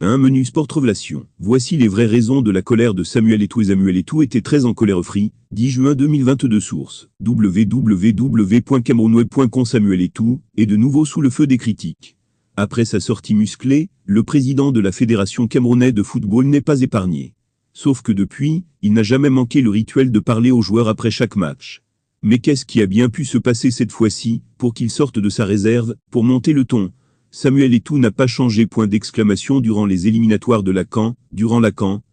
Un menu sport révélation. Voici les vraies raisons de la colère de Samuel Eto'o. Samuel Eto'o était très en colère. Free, 10 juin 2022. Source www.camerounweb.com. Samuel Eto'o est de nouveau sous le feu des critiques. Après sa sortie musclée, le président de la Fédération camerounaise de football n'est pas épargné. Sauf que depuis, il n'a jamais manqué le rituel de parler aux joueurs après chaque match. Mais qu'est-ce qui a bien pu se passer cette fois-ci, pour qu'il sorte de sa réserve, pour monter le ton? Samuel Eto'o n'a pas changé. Durant les éliminatoires de la CAN,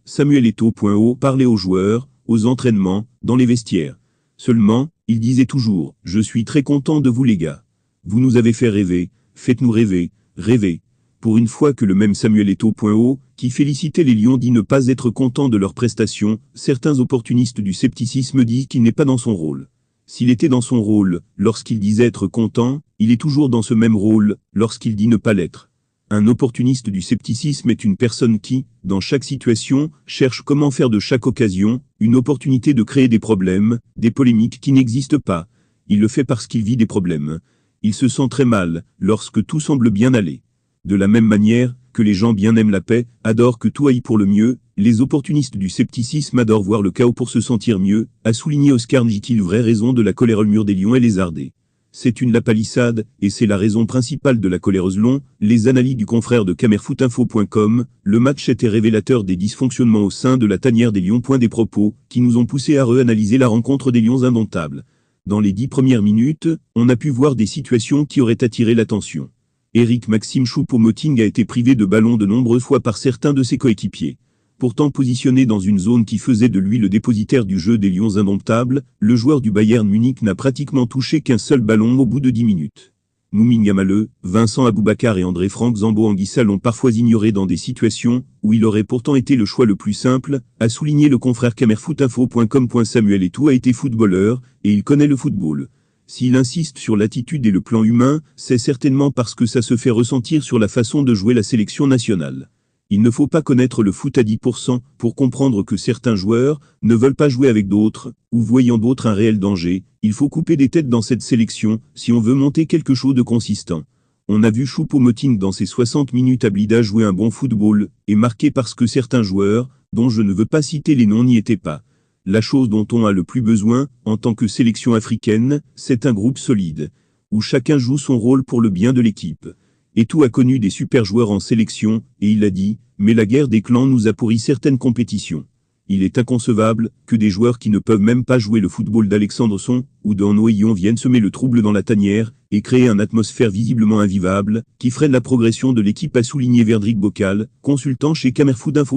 Samuel Eto'o parlait aux joueurs, aux entraînements, dans les vestiaires. Seulement, il disait toujours « Je suis très content de vous les gars. Vous nous avez fait rêver, faites-nous rêver, rêver ». Pour une fois que le même Samuel Eto'o, qui félicitait les Lions, dit ne pas être content de leurs prestations, certains opportunistes du scepticisme disent qu'il n'est pas dans son rôle. S'il était dans son rôle, lorsqu'il disait être content, il est toujours dans ce même rôle, lorsqu'il dit ne pas l'être. Un opportuniste du scepticisme est une personne qui, dans chaque situation, cherche comment faire de chaque occasion une opportunité de créer des problèmes, des polémiques qui n'existent pas. Il le fait parce qu'il vit des problèmes. Il se sent très mal, lorsque tout semble bien aller. De la même manière que les gens bien aiment la paix, adorent que tout aille pour le mieux, les opportunistes du scepticisme adorent voir le chaos pour se sentir mieux, a souligné Oscar Njiki. Vraie raison de la colère. Le mur des Lions est lézardé. C'est une lapalissade, et c'est la raison principale de la colère. Selon les analyses du confrère de camerfootinfo.com, le match était révélateur des dysfonctionnements au sein de la tanière des Lions. Des propos qui nous ont poussé à réanalyser la rencontre des Lions indomptables. Dans les 10 premières minutes, on a pu voir des situations qui auraient attiré l'attention. Eric Maxime Choupo-Moting a été privé de ballon de nombreuses fois par certains de ses coéquipiers. Pourtant positionné dans une zone qui faisait de lui le dépositaire du jeu des Lions indomptables, le joueur du Bayern Munich n'a pratiquement touché qu'un seul ballon au bout de 10 minutes. Mouming Amale, Vincent Aboubakar et André Franck Zambo-Anguissa l'ont parfois ignoré dans des situations où il aurait pourtant été le choix le plus simple, a souligné le confrère camerfootinfo.com. Samuel Eto'o a été footballeur, et il connaît le football. S'il insiste sur l'attitude et le plan humain, c'est certainement parce que ça se fait ressentir sur la façon de jouer la sélection nationale. Il ne faut pas connaître le foot à 10% pour comprendre que certains joueurs ne veulent pas jouer avec d'autres, ou voyant d'autres un réel danger. Il faut couper des têtes dans cette sélection si on veut monter quelque chose de consistant. On a vu Choupo-Moting dans ses 60 minutes à Blida jouer un bon football, et marqué parce que certains joueurs, dont je ne veux pas citer les noms, n'y étaient pas. La chose dont on a le plus besoin, en tant que sélection africaine, c'est un groupe solide, où chacun joue son rôle pour le bien de l'équipe. Eto'o a connu des super joueurs en sélection, et il a dit « Mais la guerre des clans nous a pourri certaines compétitions. Il est inconcevable que des joueurs qui ne peuvent même pas jouer le football d'Alexandre Son ou de Noyon viennent semer le trouble dans la tanière et créer une atmosphère visiblement invivable qui freine la progression de l'équipe », a souligné Verdrick Bocal, consultant chez camerfootinfo.